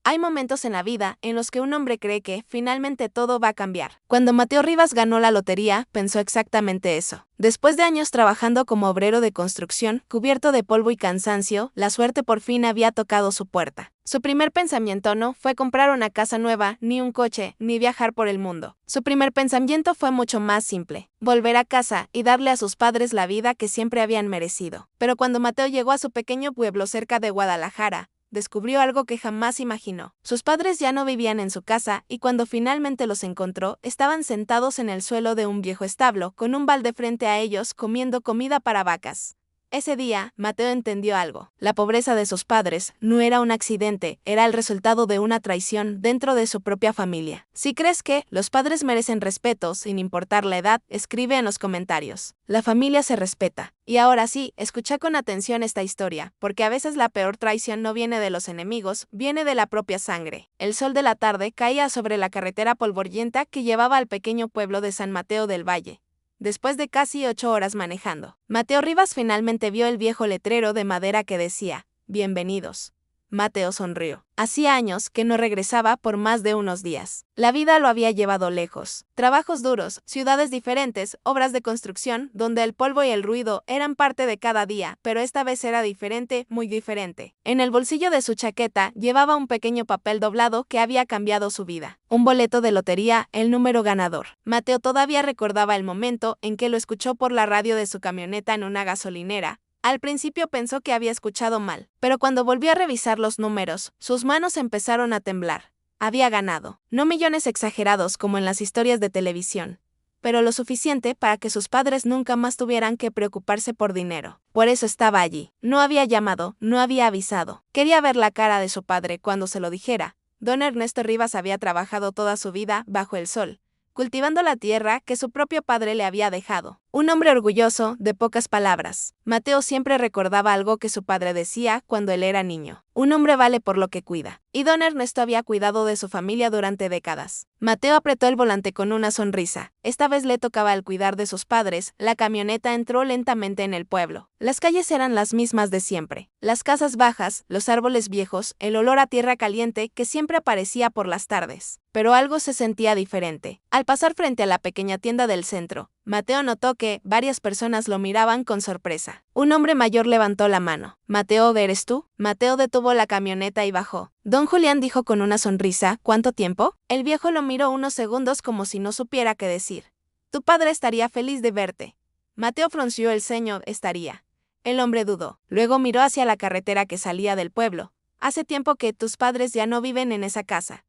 Hay momentos en la vida en los que un hombre cree que, finalmente, todo va a cambiar. Cuando Mateo Rivas ganó la lotería, pensó exactamente eso. Después de años trabajando como obrero de construcción, cubierto de polvo y cansancio, la suerte por fin había tocado su puerta. Su primer pensamiento no fue comprar una casa nueva, ni un coche, ni viajar por el mundo. Su primer pensamiento fue mucho más simple: volver a casa y darle a sus padres la vida que siempre habían merecido. Pero cuando Mateo llegó a su pequeño pueblo cerca de Guadalajara, descubrió algo que jamás imaginó. Sus padres ya no vivían en su casa y cuando finalmente los encontró, estaban sentados en el suelo de un viejo establo, con un balde frente a ellos, comiendo comida para vacas. Ese día, Mateo entendió algo. La pobreza de sus padres no era un accidente, era el resultado de una traición dentro de su propia familia. Si crees que los padres merecen respeto sin importar la edad, escribe en los comentarios. La familia se respeta. Y ahora sí, escucha con atención esta historia, porque a veces la peor traición no viene de los enemigos, viene de la propia sangre. El sol de la tarde caía sobre la carretera polvorienta que llevaba al pequeño pueblo de San Mateo del Valle. Después de casi 8 horas manejando, Mateo Rivas finalmente vio el viejo letrero de madera que decía: "Bienvenidos". Mateo sonrió. Hacía años que no regresaba por más de unos días. La vida lo había llevado lejos. Trabajos duros, ciudades diferentes, obras de construcción, donde el polvo y el ruido eran parte de cada día, pero esta vez era diferente, muy diferente. En el bolsillo de su chaqueta llevaba un pequeño papel doblado que había cambiado su vida. Un boleto de lotería, el número ganador. Mateo todavía recordaba el momento en que lo escuchó por la radio de su camioneta en una gasolinera. Al principio pensó que había escuchado mal, pero cuando volvió a revisar los números, sus manos empezaron a temblar. Había ganado, no millones exagerados como en las historias de televisión, pero lo suficiente para que sus padres nunca más tuvieran que preocuparse por dinero. Por eso estaba allí. No había llamado, no había avisado. Quería ver la cara de su padre cuando se lo dijera. Don Ernesto Rivas había trabajado toda su vida bajo el sol, cultivando la tierra que su propio padre le había dejado. Un hombre orgulloso, de pocas palabras. Mateo siempre recordaba algo que su padre decía cuando él era niño: un hombre vale por lo que cuida. Y don Ernesto había cuidado de su familia durante décadas. Mateo apretó el volante con una sonrisa. Esta vez le tocaba el cuidar de sus padres. La camioneta entró lentamente en el pueblo. Las calles eran las mismas de siempre. Las casas bajas, los árboles viejos, el olor a tierra caliente que siempre aparecía por las tardes. Pero algo se sentía diferente. Al pasar frente a la pequeña tienda del centro, Mateo notó que varias personas lo miraban con sorpresa. Un hombre mayor levantó la mano. «Mateo, ¿eres tú?». Mateo detuvo la camioneta y bajó. Don Julián dijo con una sonrisa: «¿Cuánto tiempo?». El viejo lo miró unos segundos como si no supiera qué decir. «Tu padre estaría feliz de verte». Mateo frunció el ceño. «Estaría». El hombre dudó. Luego miró hacia la carretera que salía del pueblo. «Hace tiempo que tus padres ya no viven en esa casa».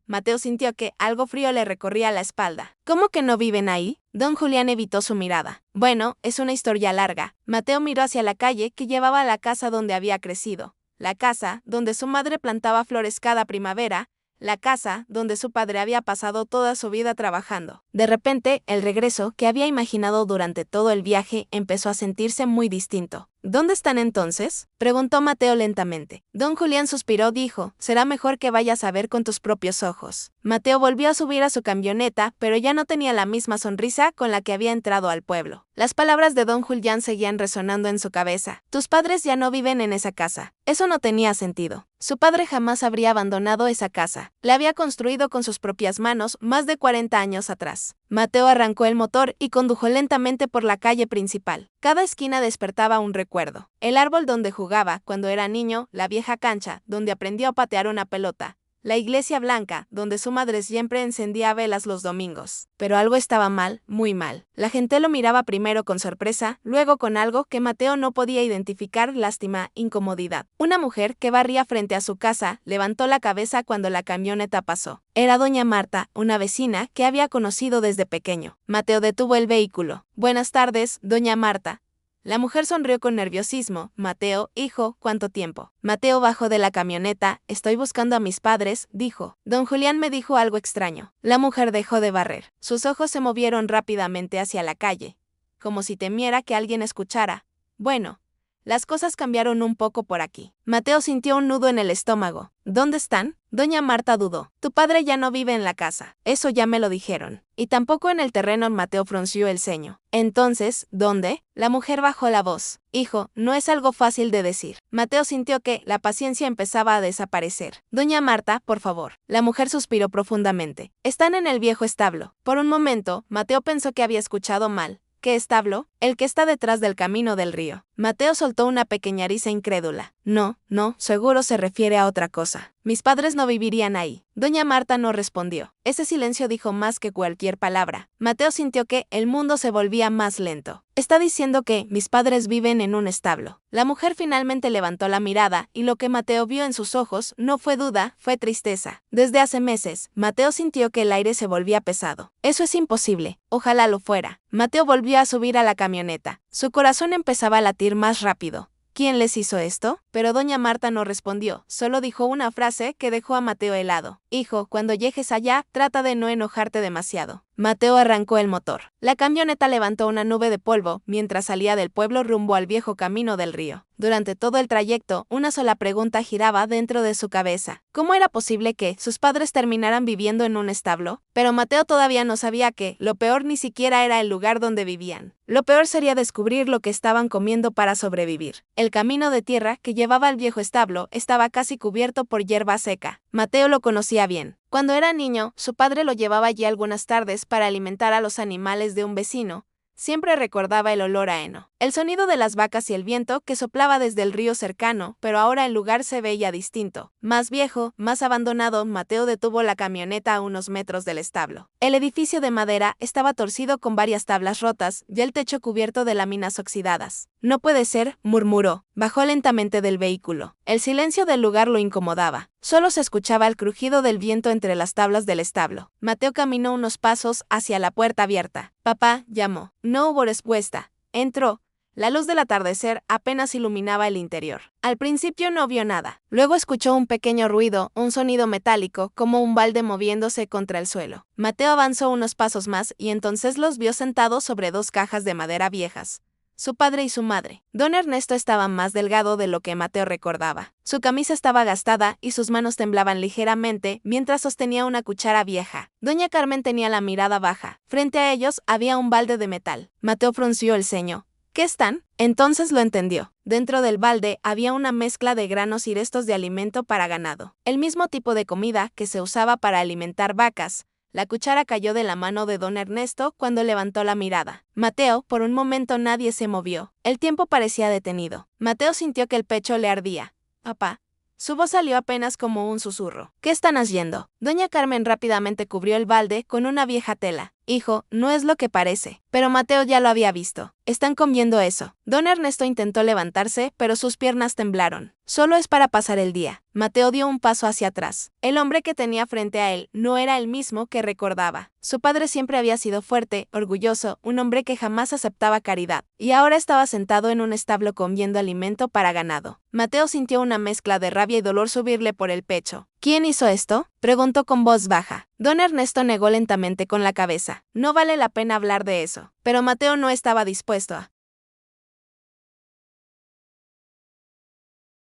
Mateo sintió que algo frío le recorría la espalda. «¿Cómo que no viven ahí?». Don Julián evitó su mirada. «Bueno, es una historia larga». Mateo miró hacia la calle que llevaba a la casa donde había crecido. La casa donde su madre plantaba flores cada primavera. La casa donde su padre había pasado toda su vida trabajando. De repente, el regreso que había imaginado durante todo el viaje empezó a sentirse muy distinto. «¿Dónde están entonces?», preguntó Mateo lentamente. Don Julián suspiró. Dijo: «Será mejor que vayas a ver con tus propios ojos». Mateo volvió a subir a su camioneta, pero ya no tenía la misma sonrisa con la que había entrado al pueblo. Las palabras de don Julián seguían resonando en su cabeza. «Tus padres ya no viven en esa casa». Eso no tenía sentido. Su padre jamás habría abandonado esa casa. La había construido con sus propias manos más de 40 años atrás. Mateo arrancó el motor y condujo lentamente por la calle principal. Cada esquina despertaba un recuerdo. El árbol donde jugaba cuando era niño, la vieja cancha donde aprendió a patear una pelota, la iglesia blanca donde su madre siempre encendía velas los domingos. Pero algo estaba mal, muy mal. La gente lo miraba primero con sorpresa, luego con algo que Mateo no podía identificar: lástima, incomodidad. Una mujer que barría frente a su casa levantó la cabeza cuando la camioneta pasó. Era doña Marta, una vecina que había conocido desde pequeño. Mateo detuvo el vehículo. «Buenas tardes, doña Marta». La mujer sonrió con nerviosismo. «Mateo, hijo, ¿cuánto tiempo?». Mateo bajó de la camioneta. «Estoy buscando a mis padres», dijo. «Don Julián me dijo algo extraño». La mujer dejó de barrer. Sus ojos se movieron rápidamente hacia la calle, como si temiera que alguien escuchara. «Bueno, las cosas cambiaron un poco por aquí. Mateo sintió un nudo en el estómago. ¿Dónde están? Doña Marta dudó. Tu padre ya no vive en la casa. Eso ya me lo dijeron. Y tampoco en el terreno. Mateo frunció el ceño. Entonces, ¿dónde? La mujer bajó la voz. Hijo, no es algo fácil de decir. Mateo sintió que la paciencia empezaba a desaparecer. Doña Marta, por favor. La mujer suspiró profundamente. Están en el viejo establo. Por un momento, Mateo pensó que había escuchado mal. ¿Qué establo? El que está detrás del camino del río. Mateo soltó una pequeña risa incrédula. No, seguro se refiere a otra cosa. Mis padres no vivirían ahí. Doña Marta no respondió. Ese silencio dijo más que cualquier palabra. Mateo sintió que el mundo se volvía más lento. Está diciendo que mis padres viven en un establo. La mujer finalmente levantó la mirada y lo que Mateo vio en sus ojos no fue duda, fue tristeza. Desde hace meses, Mateo sintió que el aire se volvía pesado. Eso es imposible. Ojalá lo fuera. Mateo volvió a subir a la camioneta. Su corazón empezaba a latir más rápido. ¿Quién les hizo esto? Pero doña Marta no respondió, solo dijo una frase que dejó a Mateo helado. Hijo, cuando llegues allá, trata de no enojarte demasiado. Mateo arrancó el motor. La camioneta levantó una nube de polvo mientras salía del pueblo rumbo al viejo camino del río. Durante todo el trayecto, una sola pregunta giraba dentro de su cabeza. ¿Cómo era posible que sus padres terminaran viviendo en un establo? Pero Mateo todavía no sabía que lo peor ni siquiera era el lugar donde vivían. Lo peor sería descubrir lo que estaban comiendo para sobrevivir. El camino de tierra que llevaba al viejo establo estaba casi cubierto por hierba seca. Mateo lo conocía bien. Cuando era niño, su padre lo llevaba allí algunas tardes para alimentar a los animales de un vecino. Siempre recordaba el olor a heno, el sonido de las vacas y el viento que soplaba desde el río cercano, pero ahora el lugar se veía distinto. Más viejo, más abandonado, Mateo detuvo la camioneta a unos metros del establo. El edificio de madera estaba torcido con varias tablas rotas y el techo cubierto de láminas oxidadas. No puede ser, murmuró. Bajó lentamente del vehículo. El silencio del lugar lo incomodaba. Solo se escuchaba el crujido del viento entre las tablas del establo. Mateo caminó unos pasos hacia la puerta abierta. Papá, llamó. No hubo respuesta. Entró. La luz del atardecer apenas iluminaba el interior. Al principio no vio nada. Luego escuchó un pequeño ruido, un sonido metálico, como un balde moviéndose contra el suelo. Mateo avanzó unos pasos más y entonces los vio sentados sobre dos cajas de madera viejas. Su padre y su madre. Don Ernesto estaba más delgado de lo que Mateo recordaba. Su camisa estaba gastada y sus manos temblaban ligeramente mientras sostenía una cuchara vieja. Doña Carmen tenía la mirada baja. Frente a ellos había un balde de metal. Mateo frunció el ceño. ¿Qué están? Entonces lo entendió. Dentro del balde había una mezcla de granos y restos de alimento para ganado. El mismo tipo de comida que se usaba para alimentar vacas. La cuchara cayó de la mano de don Ernesto cuando levantó la mirada. Mateo, por un momento nadie se movió. El tiempo parecía detenido. Mateo sintió que el pecho le ardía. Papá. Su voz salió apenas como un susurro. ¿Qué están haciendo? Doña Carmen rápidamente cubrió el balde con una vieja tela. Hijo, no es lo que parece. Pero Mateo ya lo había visto. Están comiendo eso. Don Ernesto intentó levantarse, pero sus piernas temblaron. Solo es para pasar el día. Mateo dio un paso hacia atrás. El hombre que tenía frente a él no era el mismo que recordaba. Su padre siempre había sido fuerte, orgulloso, un hombre que jamás aceptaba caridad. Y ahora estaba sentado en un establo comiendo alimento para ganado. Mateo sintió una mezcla de rabia y dolor subirle por el pecho. ¿Quién hizo esto? Preguntó con voz baja. Don Ernesto negó lentamente con la cabeza. No vale la pena hablar de eso. Pero Mateo no estaba dispuesto a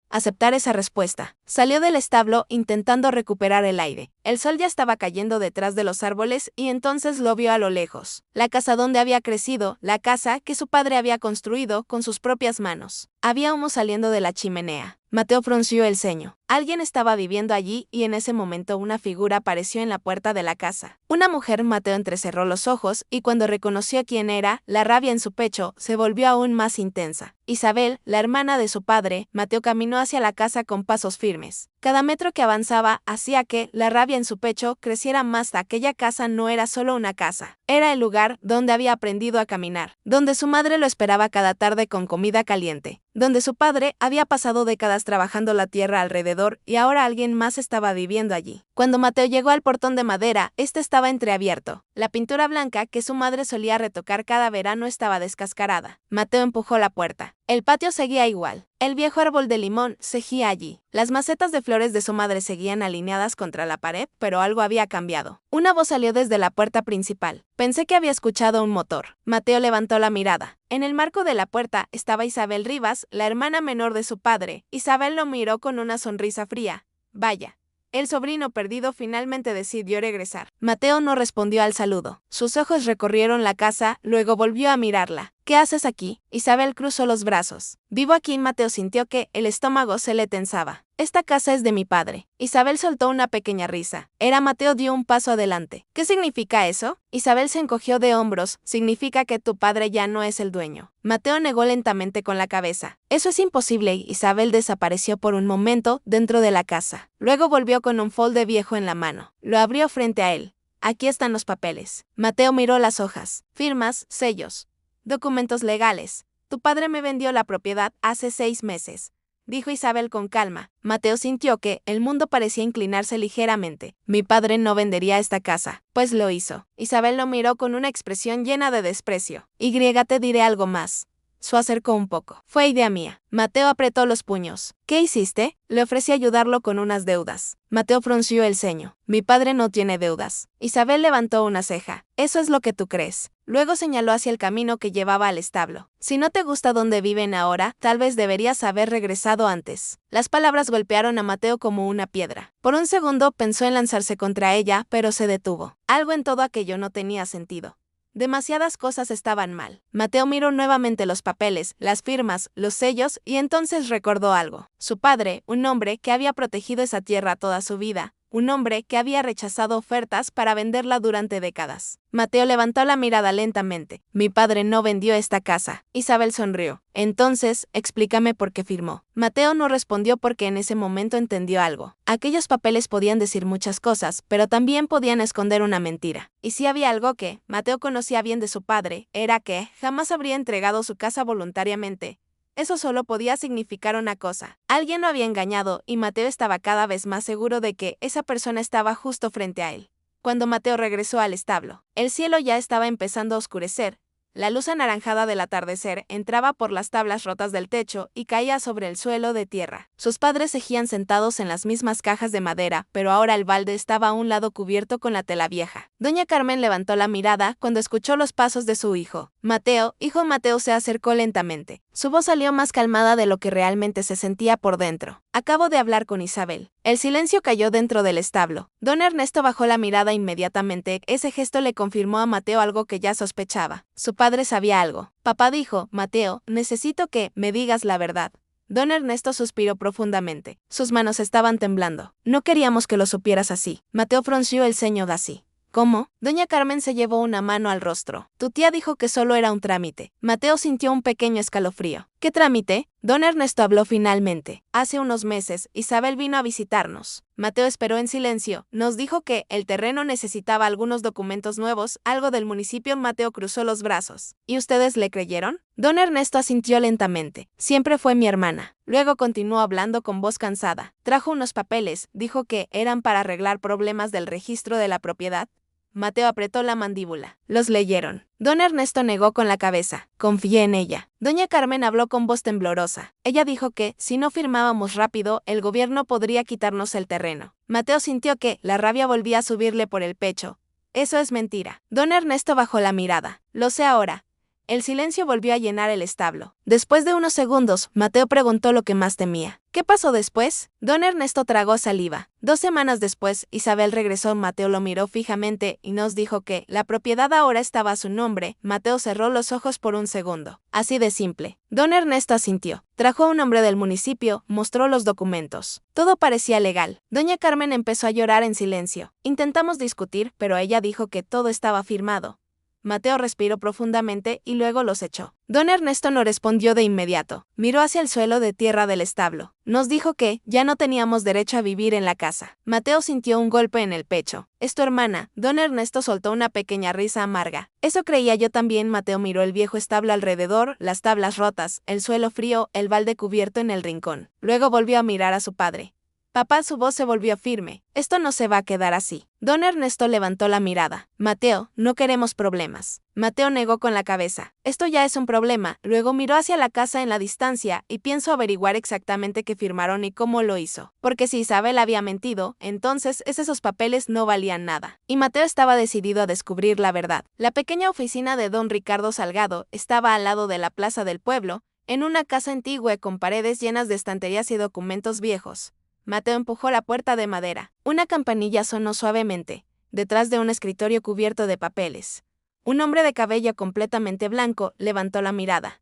aceptar esa respuesta. Salió del establo intentando recuperar el aire. El sol ya estaba cayendo detrás de los árboles y entonces lo vio a lo lejos. La casa donde había crecido, la casa que su padre había construido con sus propias manos. Había humo saliendo de la chimenea. Mateo frunció el ceño. Alguien estaba viviendo allí y en ese momento una figura apareció en la puerta de la casa. Una mujer. Mateo entrecerró los ojos y cuando reconoció quién era, la rabia en su pecho se volvió aún más intensa. Isabel, la hermana de su padre. Mateo caminó hacia la casa con pasos firmes. Cada metro que avanzaba hacía que la rabia en su pecho creciera más. Aquella casa no era solo una casa. Era el lugar donde había aprendido a caminar, donde su madre lo esperaba cada tarde con comida caliente, donde su padre había pasado décadas trabajando la tierra alrededor y ahora alguien más estaba viviendo allí. Cuando Mateo llegó al portón de madera, este estaba entreabierto. La pintura blanca que su madre solía retocar cada verano estaba descascarada. Mateo empujó la puerta. El patio seguía igual. El viejo árbol de limón seguía allí. Las macetas de flores de su madre seguían alineadas contra la pared, pero algo había cambiado. Una voz salió desde la puerta principal. Pensé que había escuchado un motor. Mateo levantó la mirada. En el marco de la puerta estaba Isabel Rivas, la hermana menor de su padre. Isabel lo miró con una sonrisa fría. Vaya. El sobrino perdido finalmente decidió regresar. Mateo no respondió al saludo. Sus ojos recorrieron la casa, luego volvió a mirarla. ¿Qué haces aquí? Isabel cruzó los brazos. Vivo aquí. Mateo sintió que el estómago se le tensaba. Esta casa es de mi padre. Isabel soltó una pequeña risa. Mateo dio un paso adelante. ¿Qué significa eso? Isabel se encogió de hombros. Significa que tu padre ya no es el dueño. Mateo negó lentamente con la cabeza. Eso es imposible. Isabel desapareció por un momento dentro de la casa. Luego volvió con un folder viejo en la mano. Lo abrió frente a él. Aquí están los papeles. Mateo miró las hojas. Firmas, sellos. Documentos legales. Tu padre me vendió la propiedad hace 6 meses, dijo Isabel con calma. Mateo sintió que el mundo parecía inclinarse ligeramente. Mi padre no vendería esta casa, pues lo hizo. Isabel lo miró con una expresión llena de desprecio. Te diré algo más. Se acercó un poco. Fue idea mía. Mateo apretó los puños. ¿Qué hiciste? Le ofrecí ayudarlo con unas deudas. Mateo frunció el ceño. Mi padre no tiene deudas. Isabel levantó una ceja. Eso es lo que tú crees. Luego señaló hacia el camino que llevaba al establo. Si no te gusta donde viven ahora, tal vez deberías haber regresado antes. Las palabras golpearon a Mateo como una piedra. Por un segundo pensó en lanzarse contra ella, pero se detuvo. Algo en todo aquello no tenía sentido. Demasiadas cosas estaban mal. Mateo miró nuevamente los papeles, las firmas, los sellos y entonces recordó algo. Su padre, un hombre que había protegido esa tierra toda su vida, un hombre que había rechazado ofertas para venderla durante décadas. Mateo levantó la mirada lentamente. Mi padre no vendió esta casa. Isabel sonrió. Entonces, explícame por qué firmó. Mateo no respondió porque en ese momento entendió algo. Aquellos papeles podían decir muchas cosas, pero también podían esconder una mentira. Y si había algo que Mateo conocía bien de su padre, era que jamás habría entregado su casa voluntariamente. Eso solo podía significar una cosa. Alguien lo había engañado y Mateo estaba cada vez más seguro de que esa persona estaba justo frente a él. Cuando Mateo regresó al establo, el cielo ya estaba empezando a oscurecer. La luz anaranjada del atardecer entraba por las tablas rotas del techo y caía sobre el suelo de tierra. Sus padres seguían sentados en las mismas cajas de madera, pero ahora el balde estaba a un lado cubierto con la tela vieja. Doña Carmen levantó la mirada cuando escuchó los pasos de su hijo. Mateo, hijo. Mateo se acercó lentamente. Su voz salió más calmada de lo que realmente se sentía por dentro. Acabo de hablar con Isabel. El silencio cayó dentro del establo. Don Ernesto bajó la mirada inmediatamente. Ese gesto le confirmó a Mateo algo que ya sospechaba. Su padre sabía algo. Papá dijo, Mateo, necesito que me digas la verdad. Don Ernesto suspiró profundamente. Sus manos estaban temblando. No queríamos que lo supieras así. Mateo frunció el ceño así. ¿Cómo? Doña Carmen se llevó una mano al rostro. Tu tía dijo que solo era un trámite. Mateo sintió un pequeño escalofrío. ¿Qué trámite? Don Ernesto habló finalmente. Hace unos meses, Isabel vino a visitarnos. Mateo esperó en silencio. Nos dijo que el terreno necesitaba algunos documentos nuevos, algo del municipio. Mateo cruzó los brazos. ¿Y ustedes le creyeron? Don Ernesto asintió lentamente. Siempre fue mi hermana. Luego continuó hablando con voz cansada. Trajo unos papeles, dijo que eran para arreglar problemas del registro de la propiedad. Mateo apretó la mandíbula. Los leyeron. Don Ernesto negó con la cabeza. Confié en ella. Doña Carmen habló con voz temblorosa. Ella dijo que, si no firmábamos rápido, el gobierno podría quitarnos el terreno. Mateo sintió que la rabia volvía a subirle por el pecho. Eso es mentira. Don Ernesto bajó la mirada. Lo sé ahora. El silencio volvió a llenar el establo. Después de unos segundos, Mateo preguntó lo que más temía. ¿Qué pasó después? Don Ernesto tragó saliva. 2 semanas después, Isabel regresó. Mateo lo miró fijamente y nos dijo que la propiedad ahora estaba a su nombre. Mateo cerró los ojos por un segundo. Así de simple. Don Ernesto asintió. Trajo a un hombre del municipio, mostró los documentos. Todo parecía legal. Doña Carmen empezó a llorar en silencio. Intentamos discutir, pero ella dijo que todo estaba firmado. Mateo respiró profundamente y luego los echó. Don Ernesto no respondió de inmediato. Miró hacia el suelo de tierra del establo. Nos dijo que ya no teníamos derecho a vivir en la casa. Mateo sintió un golpe en el pecho. Es tu hermana. Don Ernesto soltó una pequeña risa amarga. Eso creía yo también. Mateo miró el viejo establo alrededor, las tablas rotas, el suelo frío, el balde cubierto en el rincón. Luego volvió a mirar a su padre. Papá, su voz se volvió firme. Esto no se va a quedar así. Don Ernesto levantó la mirada. Mateo, no queremos problemas. Mateo negó con la cabeza. Esto ya es un problema. Luego miró hacia la casa en la distancia y pienso averiguar exactamente qué firmaron y cómo lo hizo. Porque si Isabel había mentido, entonces esos papeles no valían nada. Y Mateo estaba decidido a descubrir la verdad. La pequeña oficina de don Ricardo Salgado estaba al lado de la plaza del pueblo, en una casa antigua con paredes llenas de estanterías y documentos viejos. Mateo empujó la puerta de madera. Una campanilla sonó suavemente, detrás de un escritorio cubierto de papeles. Un hombre de cabello completamente blanco levantó la mirada.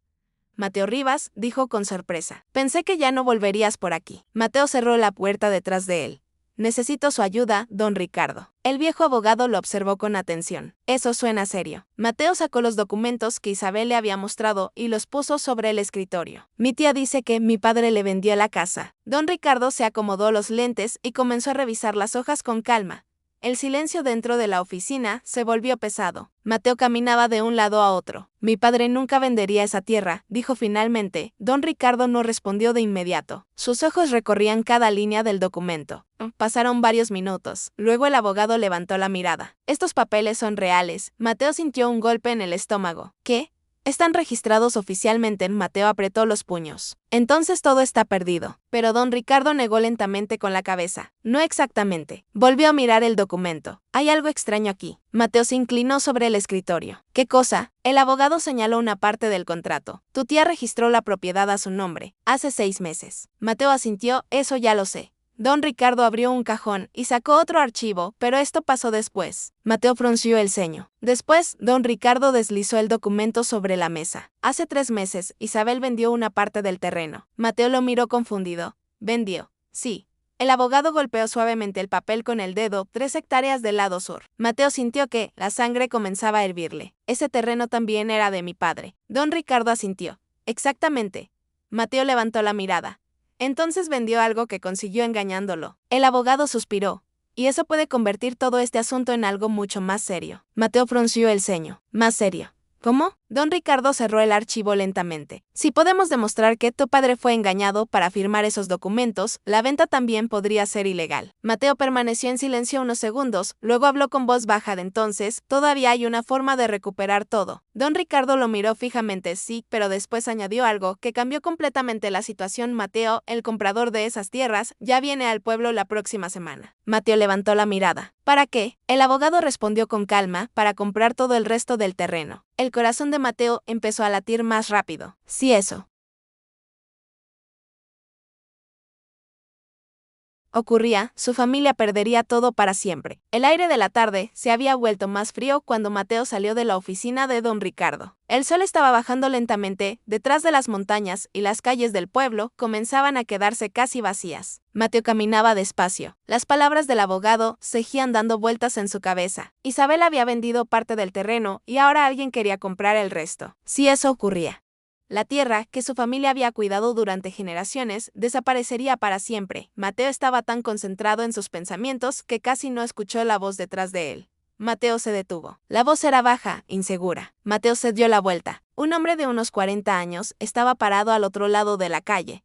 Mateo Rivas, dijo con sorpresa. Pensé que ya no volverías por aquí. Mateo cerró la puerta detrás de él. Necesito su ayuda, don Ricardo. El viejo abogado lo observó con atención. Eso suena serio. Mateo sacó los documentos que Isabel le había mostrado y los puso sobre el escritorio. Mi tía dice que mi padre le vendió la casa. Don Ricardo se acomodó los lentes y comenzó a revisar las hojas con calma. El silencio dentro de la oficina se volvió pesado. Mateo caminaba de un lado a otro. Mi padre nunca vendería esa tierra, dijo finalmente. Don Ricardo no respondió de inmediato. Sus ojos recorrían cada línea del documento. Pasaron varios minutos. Luego el abogado levantó la mirada. Estos papeles son reales. Mateo sintió un golpe en el estómago. ¿Qué? Están registrados oficialmente. Mateo apretó los puños. Entonces todo está perdido. Pero don Ricardo negó lentamente con la cabeza. No exactamente. Volvió a mirar el documento. Hay algo extraño aquí. Mateo se inclinó sobre el escritorio. ¿Qué cosa? El abogado señaló una parte del contrato. Tu tía registró la propiedad a su nombre, hace 6 meses. Mateo asintió. Eso ya lo sé. Don Ricardo abrió un cajón y sacó otro archivo, pero esto pasó después. Mateo frunció el ceño. Después, don Ricardo deslizó el documento sobre la mesa. Hace 3 meses, Isabel vendió una parte del terreno. Mateo lo miró confundido. ¿Vendió? Sí. El abogado golpeó suavemente el papel con el dedo. 3 hectáreas del lado sur. Mateo sintió que la sangre comenzaba a hervirle. Ese terreno también era de mi padre. Don Ricardo asintió. Exactamente. Mateo levantó la mirada. Entonces vendió algo que consiguió engañándolo. El abogado suspiró. Y eso puede convertir todo este asunto en algo mucho más serio. Mateo frunció el ceño. ¿Más serio? ¿Cómo? Don Ricardo cerró el archivo lentamente. Si podemos demostrar que tu padre fue engañado para firmar esos documentos, la venta también podría ser ilegal. Mateo permaneció en silencio unos segundos, luego habló con voz baja. De entonces, todavía hay una forma de recuperar todo. Don Ricardo lo miró fijamente, sí, pero después añadió algo que cambió completamente la situación. Mateo, el comprador de esas tierras, ya viene al pueblo la próxima semana. Mateo levantó la mirada. ¿Para qué? El abogado respondió con calma, para comprar todo el resto del terreno. El corazón de Mateo empezó a latir más rápido. Si eso ocurría, su familia perdería todo para siempre. El aire de la tarde se había vuelto más frío cuando Mateo salió de la oficina de don Ricardo. El sol estaba bajando lentamente detrás de las montañas y las calles del pueblo comenzaban a quedarse casi vacías. Mateo caminaba despacio. Las palabras del abogado seguían dando vueltas en su cabeza. Isabel había vendido parte del terreno y ahora alguien quería comprar el resto. Si eso ocurría, la tierra, que su familia había cuidado durante generaciones, desaparecería para siempre. Mateo estaba tan concentrado en sus pensamientos que casi no escuchó la voz detrás de él. Mateo se detuvo. La voz era baja, insegura. Mateo se dio la vuelta. Un hombre de unos 40 años estaba parado al otro lado de la calle.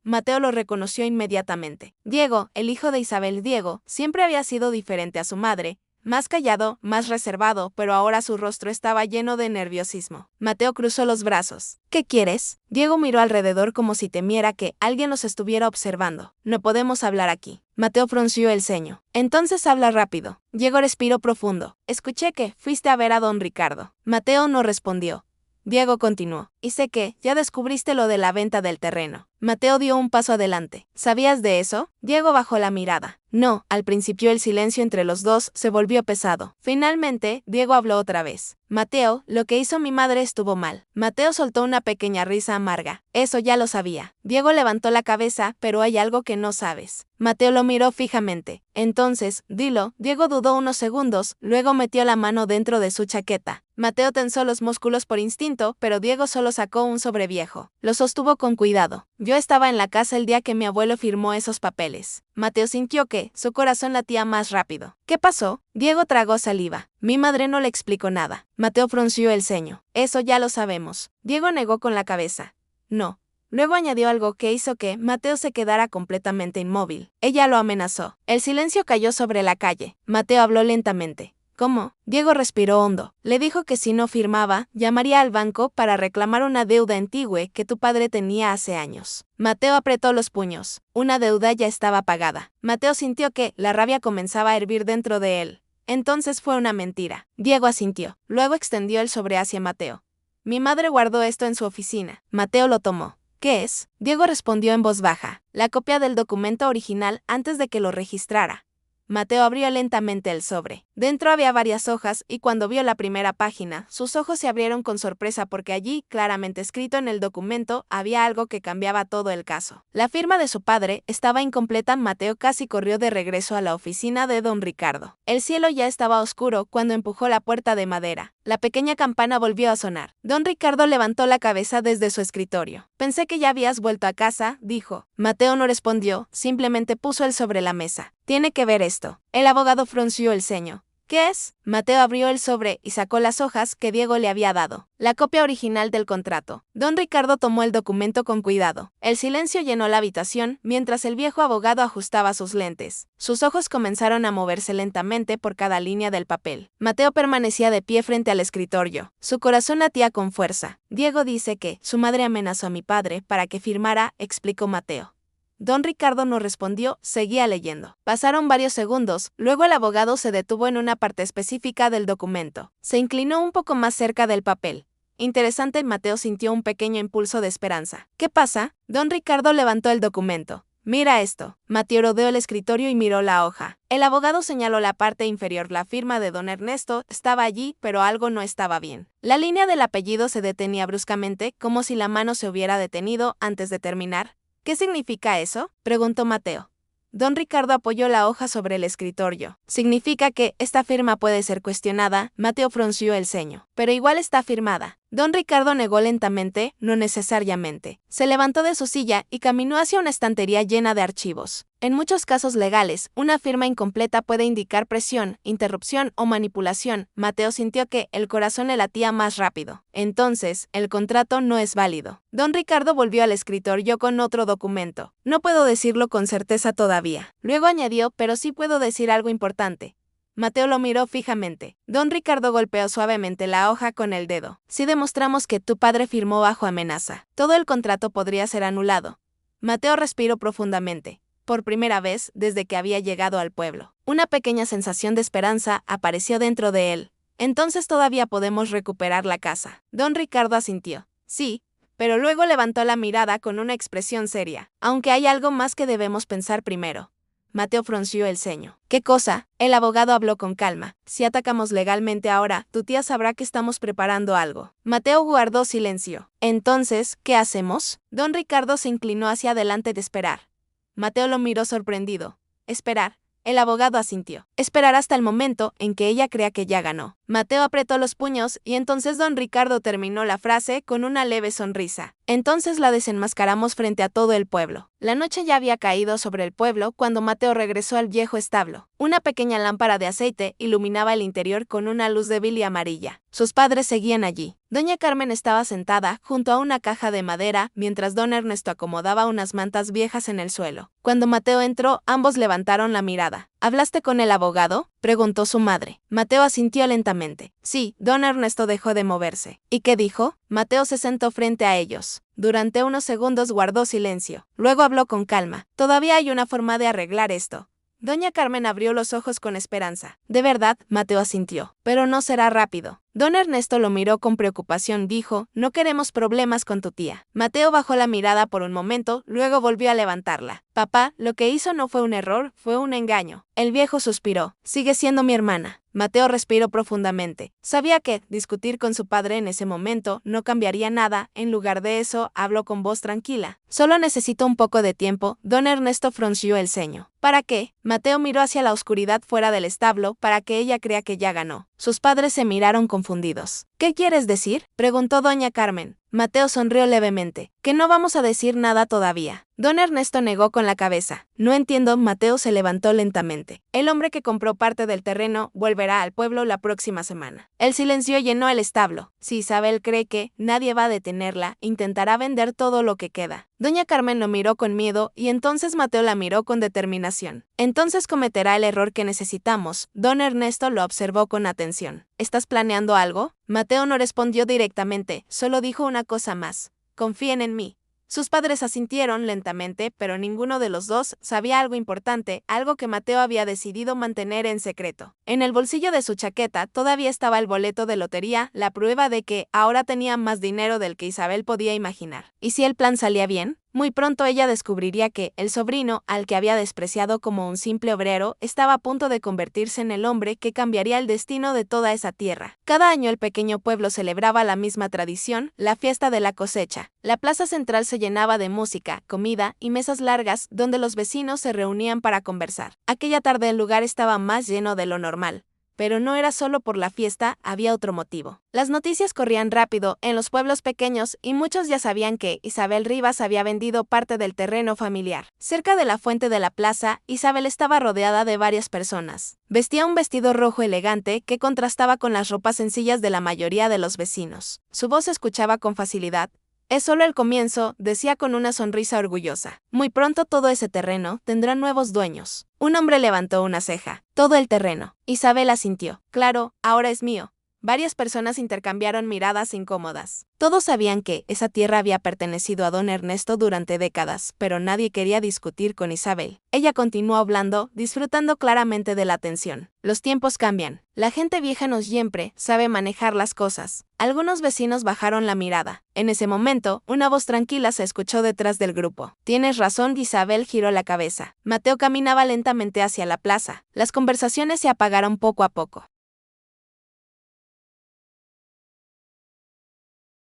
Mateo lo reconoció inmediatamente. Diego, el hijo de Isabel. Diego siempre había sido diferente a su madre, más callado, más reservado, pero ahora su rostro estaba lleno de nerviosismo. Mateo cruzó los brazos. ¿Qué quieres? Diego miró alrededor como si temiera que alguien los estuviera observando. No podemos hablar aquí. Mateo frunció el ceño. Entonces habla rápido. Diego respiró profundo. Escuché que fuiste a ver a don Ricardo. Mateo no respondió. Diego continuó. Y sé que ya descubriste lo de la venta del terreno. Mateo dio un paso adelante. ¿Sabías de eso? Diego bajó la mirada. No, al principio el silencio entre los dos se volvió pesado. Finalmente, Diego habló otra vez. Mateo, lo que hizo mi madre estuvo mal. Mateo soltó una pequeña risa amarga. Eso ya lo sabía. Diego levantó la cabeza, pero hay algo que no sabes. Mateo lo miró fijamente. Entonces, dilo. Diego dudó unos segundos, luego metió la mano dentro de su chaqueta. Mateo tensó los músculos por instinto, pero Diego solo sacó un sobreviejo. Lo sostuvo con cuidado. Yo estaba en la casa el día que mi abuelo firmó esos papeles. Mateo sintió que su corazón latía más rápido. ¿Qué pasó? Diego tragó saliva. Mi madre no le explicó nada. Mateo frunció el ceño. Eso ya lo sabemos. Diego negó con la cabeza. No. Luego añadió algo que hizo que Mateo se quedara completamente inmóvil. Ella lo amenazó. El silencio cayó sobre la calle. Mateo habló lentamente. ¿Cómo? Diego respiró hondo. Le dijo que si no firmaba, llamaría al banco para reclamar una deuda antigua que tu padre tenía hace años. Mateo apretó los puños. Una deuda ya estaba pagada. Mateo sintió que la rabia comenzaba a hervir dentro de él. Entonces fue una mentira. Diego asintió. Luego extendió el sobre hacia Mateo. Mi madre guardó esto en su oficina. Mateo lo tomó. ¿Qué es? Diego respondió en voz baja. La copia del documento original antes de que lo registrara. Mateo abrió lentamente el sobre. Dentro había varias hojas y cuando vio la primera página, sus ojos se abrieron con sorpresa porque allí, claramente escrito en el documento, había algo que cambiaba todo el caso. La firma de su padre estaba incompleta. Mateo casi corrió de regreso a la oficina de don Ricardo. El cielo ya estaba oscuro cuando empujó la puerta de madera. La pequeña campana volvió a sonar. Don Ricardo levantó la cabeza desde su escritorio. Pensé que ya habías vuelto a casa, dijo. Mateo no respondió, simplemente puso el sobre la mesa. Tiene que ver esto. El abogado frunció el ceño. ¿Qué es? Mateo abrió el sobre y sacó las hojas que Diego le había dado. La copia original del contrato. Don Ricardo tomó el documento con cuidado. El silencio llenó la habitación mientras el viejo abogado ajustaba sus lentes. Sus ojos comenzaron a moverse lentamente por cada línea del papel. Mateo permanecía de pie frente al escritorio. Su corazón latía con fuerza. Diego dice que su madre amenazó a mi padre para que firmara, explicó Mateo. Don Ricardo no respondió, seguía leyendo. Pasaron varios segundos, luego el abogado se detuvo en una parte específica del documento. Se inclinó un poco más cerca del papel. Interesante. Mateo sintió un pequeño impulso de esperanza. ¿Qué pasa? Don Ricardo levantó el documento. Mira esto. Mateo rodeó el escritorio y miró la hoja. El abogado señaló la parte inferior. La firma de don Ernesto estaba allí, pero algo no estaba bien. La línea del apellido se detenía bruscamente, como si la mano se hubiera detenido antes de terminar. ¿Qué significa eso? Preguntó Mateo. Don Ricardo apoyó la hoja sobre el escritorio. Significa que esta firma puede ser cuestionada. Mateo frunció el ceño. Pero igual está firmada. Don Ricardo negó lentamente, no necesariamente. Se levantó de su silla y caminó hacia una estantería llena de archivos. En muchos casos legales, una firma incompleta puede indicar presión, interrupción o manipulación. Mateo sintió que el corazón le latía más rápido. Entonces, el contrato no es válido. Don Ricardo volvió al escritorio con otro documento. No puedo decirlo con certeza todavía. Luego añadió, pero sí puedo decir algo importante. Mateo lo miró fijamente. Don Ricardo golpeó suavemente la hoja con el dedo. Si demostramos que tu padre firmó bajo amenaza, todo el contrato podría ser anulado. Mateo respiró profundamente. Por primera vez desde que había llegado al pueblo. Una pequeña sensación de esperanza apareció dentro de él. Entonces todavía podemos recuperar la casa. Don Ricardo asintió. Sí, pero luego levantó la mirada con una expresión seria. Aunque hay algo más que debemos pensar primero. Mateo frunció el ceño. ¿Qué cosa? El abogado habló con calma. Si atacamos legalmente ahora, tu tía sabrá que estamos preparando algo. Mateo guardó silencio. Entonces, ¿qué hacemos? Don Ricardo se inclinó hacia adelante de esperar. Mateo lo miró sorprendido. Esperar. El abogado asintió. Esperar hasta el momento en que ella crea que ya ganó. Mateo apretó los puños y entonces don Ricardo terminó la frase con una leve sonrisa. Entonces la desenmascaramos frente a todo el pueblo. La noche ya había caído sobre el pueblo cuando Mateo regresó al viejo establo. Una pequeña lámpara de aceite iluminaba el interior con una luz débil y amarilla. Sus padres seguían allí. Doña Carmen estaba sentada junto a una caja de madera mientras don Ernesto acomodaba unas mantas viejas en el suelo. Cuando Mateo entró, ambos levantaron la mirada. ¿Hablaste con el abogado?, preguntó su madre. Mateo asintió lentamente. Sí, don Ernesto dejó de moverse. ¿Y qué dijo? Mateo se sentó frente a ellos. Durante unos segundos guardó silencio. Luego habló con calma. Todavía hay una forma de arreglar esto. Doña Carmen abrió los ojos con esperanza. De verdad, Mateo asintió. Pero no será rápido. Don Ernesto lo miró con preocupación. Dijo, no queremos problemas con tu tía. Mateo bajó la mirada por un momento, luego volvió a levantarla. Papá, lo que hizo no fue un error, fue un engaño. El viejo suspiró. Sigue siendo mi hermana. Mateo respiró profundamente. Sabía que discutir con su padre en ese momento no cambiaría nada. En lugar de eso, habló con voz tranquila. Solo necesito un poco de tiempo. Don Ernesto frunció el ceño. ¿Para qué? Mateo miró hacia la oscuridad fuera del establo para que ella crea que ya ganó. Sus padres se miraron confundidos. ¿Qué quieres decir?, preguntó doña Carmen. Mateo sonrió levemente. Que no vamos a decir nada todavía. Don Ernesto negó con la cabeza. No entiendo. Mateo se levantó lentamente. El hombre que compró parte del terreno volverá al pueblo la próxima semana. El silencio llenó el establo. Si Isabel cree que nadie va a detenerla, intentará vender todo lo que queda. Doña Carmen lo miró con miedo y entonces Mateo la miró con determinación. Entonces cometerá el error que necesitamos. Don Ernesto lo observó con atención. ¿Estás planeando algo? Mateo no respondió directamente, solo dijo una cosa más. Confíen en mí. Sus padres asintieron lentamente, pero ninguno de los dos sabía algo importante, algo que Mateo había decidido mantener en secreto. En el bolsillo de su chaqueta todavía estaba el boleto de lotería, la prueba de que ahora tenía más dinero del que Isabel podía imaginar. ¿Y si el plan salía bien? Muy pronto ella descubriría que el sobrino, al que había despreciado como un simple obrero, estaba a punto de convertirse en el hombre que cambiaría el destino de toda esa tierra. Cada año el pequeño pueblo celebraba la misma tradición, la fiesta de la cosecha. La plaza central se llenaba de música, comida y mesas largas donde los vecinos se reunían para conversar. Aquella tarde el lugar estaba más lleno de lo normal. Pero no era solo por la fiesta, había otro motivo. Las noticias corrían rápido en los pueblos pequeños y muchos ya sabían que Isabel Rivas había vendido parte del terreno familiar. Cerca de la fuente de la plaza, Isabel estaba rodeada de varias personas. Vestía un vestido rojo elegante que contrastaba con las ropas sencillas de la mayoría de los vecinos. Su voz se escuchaba con facilidad. Es solo el comienzo, decía con una sonrisa orgullosa. Muy pronto todo ese terreno tendrá nuevos dueños. Un hombre levantó una ceja. Todo el terreno. Isabel asintió. Claro, ahora es mío. Varias personas intercambiaron miradas incómodas. Todos sabían que esa tierra había pertenecido a don Ernesto durante décadas, pero nadie quería discutir con Isabel. Ella continuó hablando, disfrutando claramente de la atención. Los tiempos cambian. La gente vieja no siempre sabe manejar las cosas. Algunos vecinos bajaron la mirada. En ese momento, una voz tranquila se escuchó detrás del grupo. Tienes razón, Isabel giró la cabeza. Mateo caminaba lentamente hacia la plaza. Las conversaciones se apagaron poco a poco.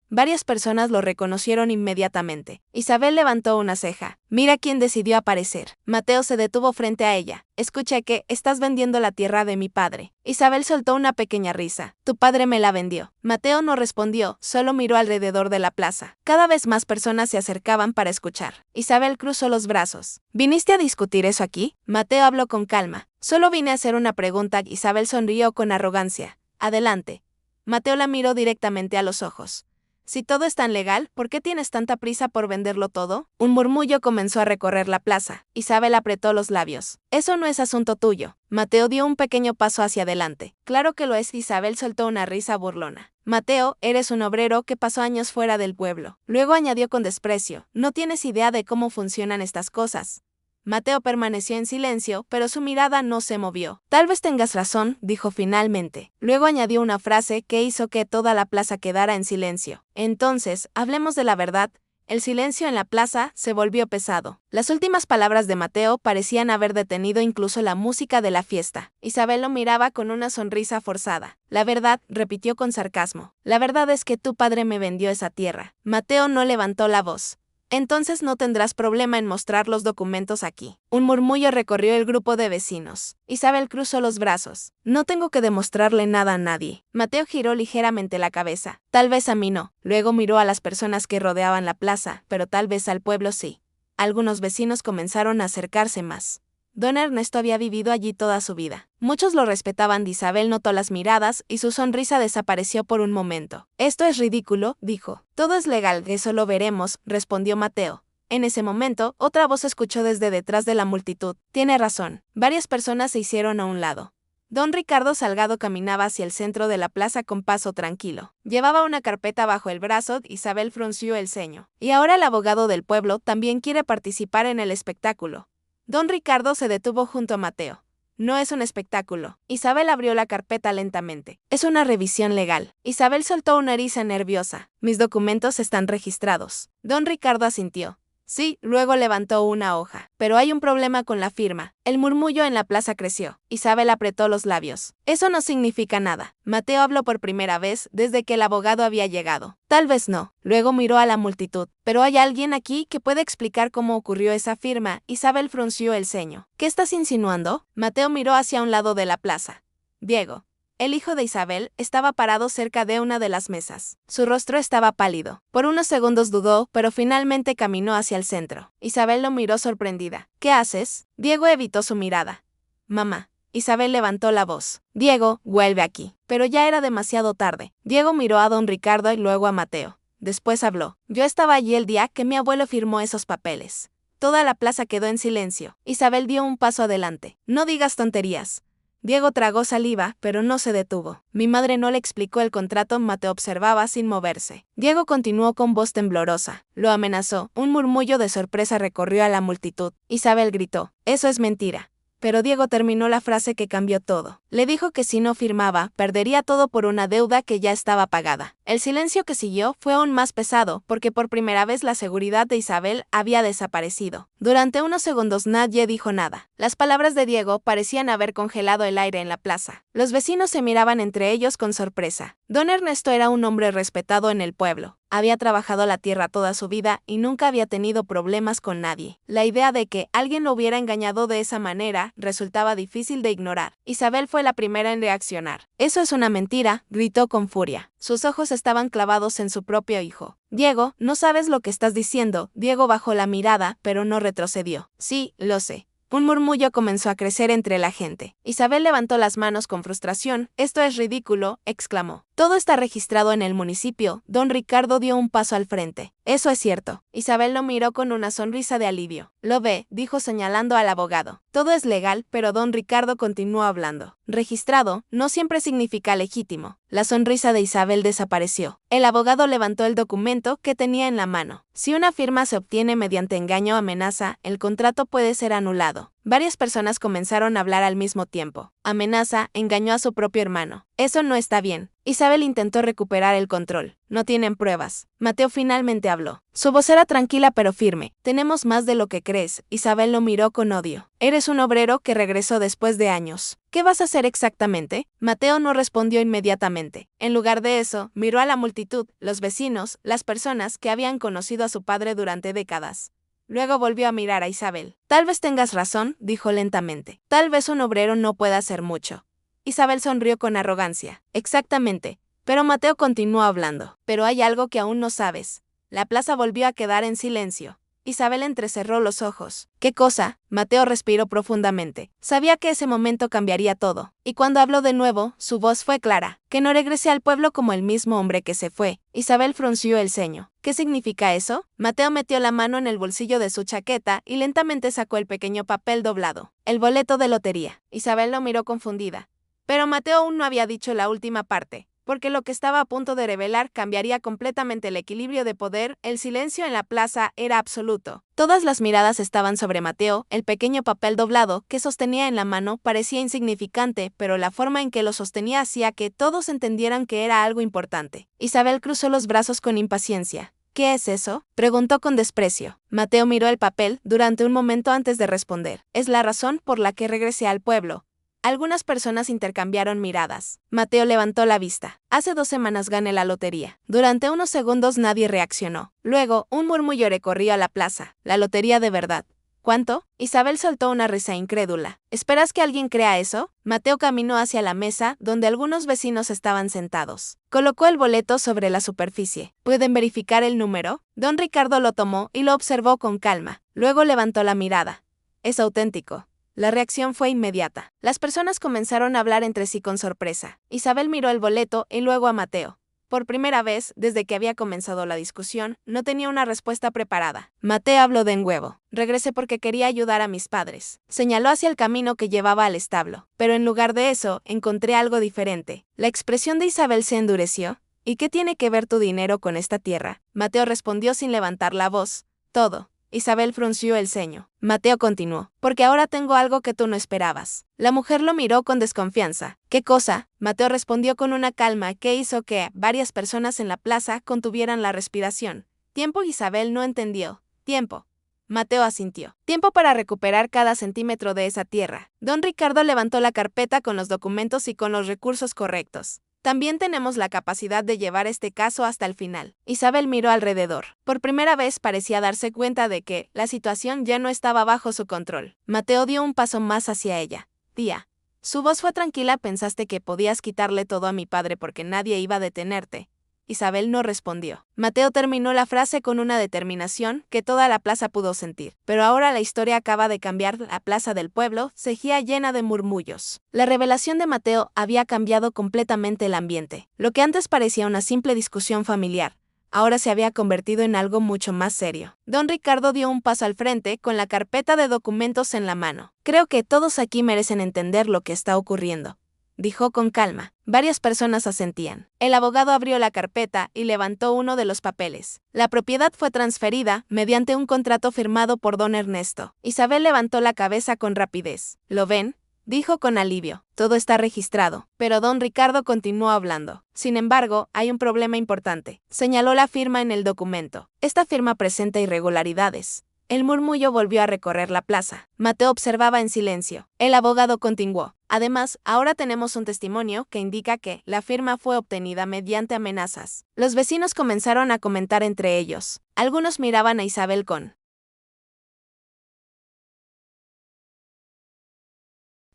Varias personas lo reconocieron inmediatamente. Isabel levantó una ceja. Mira quién decidió aparecer. Mateo se detuvo frente a ella. Escuché que estás vendiendo la tierra de mi padre. Isabel soltó una pequeña risa. Tu padre me la vendió. Mateo no respondió, solo miró alrededor de la plaza. Cada vez más personas se acercaban para escuchar. Isabel cruzó los brazos. ¿Viniste a discutir eso aquí? Mateo habló con calma. Solo vine a hacer una pregunta. Isabel sonrió con arrogancia. Adelante. Mateo la miró directamente a los ojos. Si todo es tan legal, ¿por qué tienes tanta prisa por venderlo todo? Un murmullo comenzó a recorrer la plaza. Isabel apretó los labios. Eso no es asunto tuyo. Mateo dio un pequeño paso hacia adelante. Claro que lo es. Isabel soltó una risa burlona. Mateo, eres un obrero que pasó años fuera del pueblo. Luego añadió con desprecio. No tienes idea de cómo funcionan estas cosas. Mateo permaneció en silencio, pero su mirada no se movió. Tal vez tengas razón, dijo finalmente. Luego añadió una frase que hizo que toda la plaza quedara en silencio. Entonces, hablemos de la verdad. El silencio en la plaza se volvió pesado. Las últimas palabras de Mateo parecían haber detenido incluso la música de la fiesta. Isabel lo miraba con una sonrisa forzada. La verdad, repitió con sarcasmo. La verdad es que tu padre me vendió esa tierra. Mateo no levantó la voz. Entonces no tendrás problema en mostrar los documentos aquí. Un murmullo recorrió el grupo de vecinos. Isabel cruzó los brazos. No tengo que demostrarle nada a nadie. Mateo giró ligeramente la cabeza. Tal vez a mí no. Luego miró a las personas que rodeaban la plaza, pero tal vez al pueblo sí. Algunos vecinos comenzaron a acercarse más. Don Ernesto había vivido allí toda su vida. Muchos lo respetaban. Isabel notó las miradas y su sonrisa desapareció por un momento. Esto es ridículo, dijo. Todo es legal, eso lo veremos, respondió Mateo. En ese momento, otra voz se escuchó desde detrás de la multitud. Tiene razón. Varias personas se hicieron a un lado. Don Ricardo Salgado caminaba hacia el centro de la plaza con paso tranquilo. Llevaba una carpeta bajo el brazo. Isabel frunció el ceño. Y ahora el abogado del pueblo también quiere participar en el espectáculo. Don Ricardo se detuvo junto a Mateo. No es un espectáculo. Isabel abrió la carpeta lentamente. Es una revisión legal. Isabel soltó una risa nerviosa. Mis documentos están registrados. Don Ricardo asintió. Sí, luego levantó una hoja. Pero hay un problema con la firma. El murmullo en la plaza creció. Isabel apretó los labios. Eso no significa nada. Mateo habló por primera vez desde que el abogado había llegado. Tal vez no. Luego miró a la multitud. Pero hay alguien aquí que puede explicar cómo ocurrió esa firma. Isabel frunció el ceño. ¿Qué estás insinuando? Mateo miró hacia un lado de la plaza. Diego. El hijo de Isabel estaba parado cerca de una de las mesas. Su rostro estaba pálido. Por unos segundos dudó, pero finalmente caminó hacia el centro. Isabel lo miró sorprendida. ¿Qué haces? Diego evitó su mirada. Mamá. Isabel levantó la voz. Diego, vuelve aquí. Pero ya era demasiado tarde. Diego miró a don Ricardo y luego a Mateo. Después habló. Yo estaba allí el día que mi abuelo firmó esos papeles. Toda la plaza quedó en silencio. Isabel dio un paso adelante. No digas tonterías. Diego tragó saliva, pero no se detuvo. Mi madre no le explicó el contrato, Mateo observaba sin moverse. Diego continuó con voz temblorosa. Lo amenazó. Un murmullo de sorpresa recorrió a la multitud. Isabel gritó. Eso es mentira. Pero Diego terminó la frase que cambió todo. Le dijo que si no firmaba, perdería todo por una deuda que ya estaba pagada. El silencio que siguió fue aún más pesado, porque por primera vez la seguridad de Isabel había desaparecido. Durante unos segundos nadie dijo nada. Las palabras de Diego parecían haber congelado el aire en la plaza. Los vecinos se miraban entre ellos con sorpresa. Don Ernesto era un hombre respetado en el pueblo. Había trabajado la tierra toda su vida y nunca había tenido problemas con nadie. La idea de que alguien lo hubiera engañado de esa manera resultaba difícil de ignorar. Isabel fue la primera en reaccionar. Eso es una mentira, gritó con furia. Sus ojos estaban clavados en su propio hijo. Diego, no sabes lo que estás diciendo. Diego bajó la mirada, pero no retrocedió. Sí, lo sé. Un murmullo comenzó a crecer entre la gente. Isabel levantó las manos con frustración. Esto es ridículo, exclamó. Todo está registrado en el municipio. Don Ricardo dio un paso al frente. Eso es cierto. Isabel lo miró con una sonrisa de alivio. Lo ve, dijo señalando al abogado. Todo es legal, pero don Ricardo continuó hablando. Registrado no siempre significa legítimo. La sonrisa de Isabel desapareció. El abogado levantó el documento que tenía en la mano. Si una firma se obtiene mediante engaño o amenaza, el contrato puede ser anulado. Varias personas comenzaron a hablar al mismo tiempo. Amenaza, engañó a su propio hermano. Eso no está bien. Isabel intentó recuperar el control. No tienen pruebas. Mateo finalmente habló. Su voz era tranquila pero firme. Tenemos más de lo que crees. Isabel lo miró con odio. Eres un obrero que regresó después de años. ¿Qué vas a hacer exactamente? Mateo no respondió inmediatamente. En lugar de eso, miró a la multitud, los vecinos, las personas que habían conocido a su padre durante décadas. Luego volvió a mirar a Isabel. Tal vez tengas razón, dijo lentamente. Tal vez un obrero no pueda hacer mucho. Isabel sonrió con arrogancia. Exactamente. Pero Mateo continuó hablando. Pero hay algo que aún no sabes. La plaza volvió a quedar en silencio. Isabel entrecerró los ojos. ¿Qué cosa? Mateo respiró profundamente. Sabía que ese momento cambiaría todo. Y cuando habló de nuevo, su voz fue clara. Que no regrese al pueblo como el mismo hombre que se fue. Isabel frunció el ceño. ¿Qué significa eso? Mateo metió la mano en el bolsillo de su chaqueta y lentamente sacó el pequeño papel doblado. El boleto de lotería. Isabel lo miró confundida. Pero Mateo aún no había dicho la última parte. Porque lo que estaba a punto de revelar cambiaría completamente el equilibrio de poder. El silencio en la plaza era absoluto. Todas las miradas estaban sobre Mateo. El pequeño papel doblado que sostenía en la mano parecía insignificante, pero la forma en que lo sostenía hacía que todos entendieran que era algo importante. Isabel cruzó los brazos con impaciencia. ¿Qué es eso? Preguntó con desprecio. Mateo miró el papel durante un momento antes de responder. Es la razón por la que regresé al pueblo. Algunas personas intercambiaron miradas. Mateo levantó la vista. Hace 2 semanas gané la lotería. Durante unos segundos nadie reaccionó. Luego, un murmullo recorrió a la plaza. La lotería de verdad. ¿Cuánto? Isabel soltó una risa incrédula. ¿Esperas que alguien crea eso? Mateo caminó hacia la mesa, donde algunos vecinos estaban sentados. Colocó el boleto sobre la superficie. ¿Pueden verificar el número? Don Ricardo lo tomó y lo observó con calma. Luego levantó la mirada. Es auténtico. La reacción fue inmediata. Las personas comenzaron a hablar entre sí con sorpresa. Isabel miró el boleto y luego a Mateo. Por primera vez, desde que había comenzado la discusión, no tenía una respuesta preparada. Mateo habló de nuevo. Regresé porque quería ayudar a mis padres. Señaló hacia el camino que llevaba al establo. Pero en lugar de eso, encontré algo diferente. La expresión de Isabel se endureció. ¿Y qué tiene que ver tu dinero con esta tierra? Mateo respondió sin levantar la voz. Todo. Isabel frunció el ceño. Mateo continuó. Porque ahora tengo algo que tú no esperabas. La mujer lo miró con desconfianza. ¿Qué cosa? Mateo respondió con una calma que hizo que varias personas en la plaza contuvieran la respiración. Tiempo. Isabel no entendió. Tiempo. Mateo asintió. Tiempo para recuperar cada centímetro de esa tierra. Don Ricardo levantó la carpeta con los documentos y con los recursos correctos. También tenemos la capacidad de llevar este caso hasta el final. Isabel miró alrededor. Por primera vez parecía darse cuenta de que la situación ya no estaba bajo su control. Mateo dio un paso más hacia ella. Tía. Su voz fue tranquila. Pensaste que podías quitarle todo a mi padre porque nadie iba a detenerte. Isabel no respondió. Mateo terminó la frase con una determinación que toda la plaza pudo sentir. Pero ahora la historia acaba de cambiar. La plaza del pueblo seguía llena de murmullos. La revelación de Mateo había cambiado completamente el ambiente. Lo que antes parecía una simple discusión familiar, ahora se había convertido en algo mucho más serio. Don Ricardo dio un paso al frente con la carpeta de documentos en la mano. Creo que todos aquí merecen entender lo que está ocurriendo, dijo con calma. Varias personas asentían. El abogado abrió la carpeta y levantó uno de los papeles. La propiedad fue transferida mediante un contrato firmado por don Ernesto. Isabel levantó la cabeza con rapidez. ¿Lo ven?, dijo con alivio. Todo está registrado. Pero don Ricardo continuó hablando. Sin embargo, hay un problema importante. Señaló la firma en el documento. Esta firma presenta irregularidades. El murmullo volvió a recorrer la plaza. Mateo observaba en silencio. El abogado continuó. Además, ahora tenemos un testimonio que indica que la firma fue obtenida mediante amenazas. Los vecinos comenzaron a comentar entre ellos. Algunos miraban a Isabel con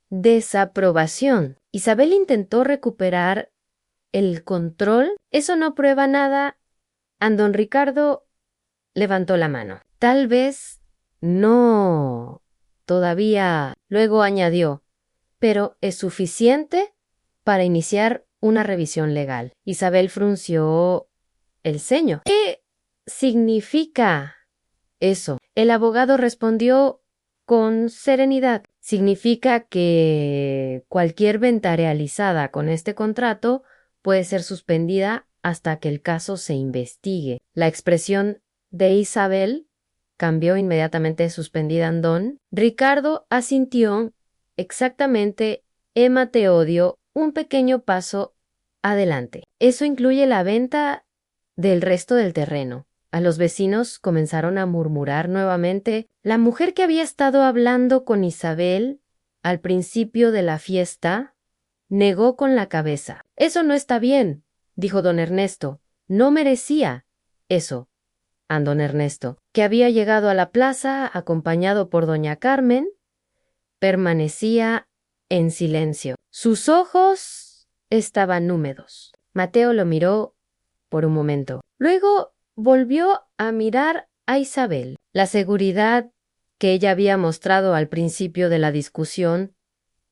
desaprobación. Isabel intentó recuperar el control. Eso no prueba nada. Don Ricardo levantó la mano. Tal vez no. Todavía. Luego añadió, pero es suficiente para iniciar una revisión legal. Isabel frunció el ceño. ¿Qué significa eso? El abogado respondió con serenidad. Significa que cualquier venta realizada con este contrato puede ser suspendida hasta que el caso se investigue. La expresión de Isabel cambió inmediatamente. Suspendida en don Ricardo asintió. Exactamente. Mateo dio un pequeño paso adelante. Eso incluye la venta del resto del terreno. A los vecinos comenzaron a murmurar nuevamente. La mujer que había estado hablando con Isabel al principio de la fiesta negó con la cabeza. Eso no está bien, dijo don Ernesto. No merecía eso. Don Ernesto, que había llegado a la plaza acompañado por doña Carmen, permanecía en silencio. Sus ojos estaban húmedos. Mateo lo miró por un momento. Luego volvió a mirar a Isabel. La seguridad que ella había mostrado al principio de la discusión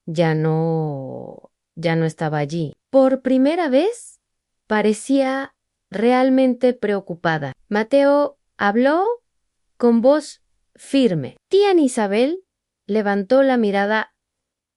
ya no estaba allí. Por primera vez parecía realmente preocupada. Mateo habló con voz firme. Tía Isabel levantó la mirada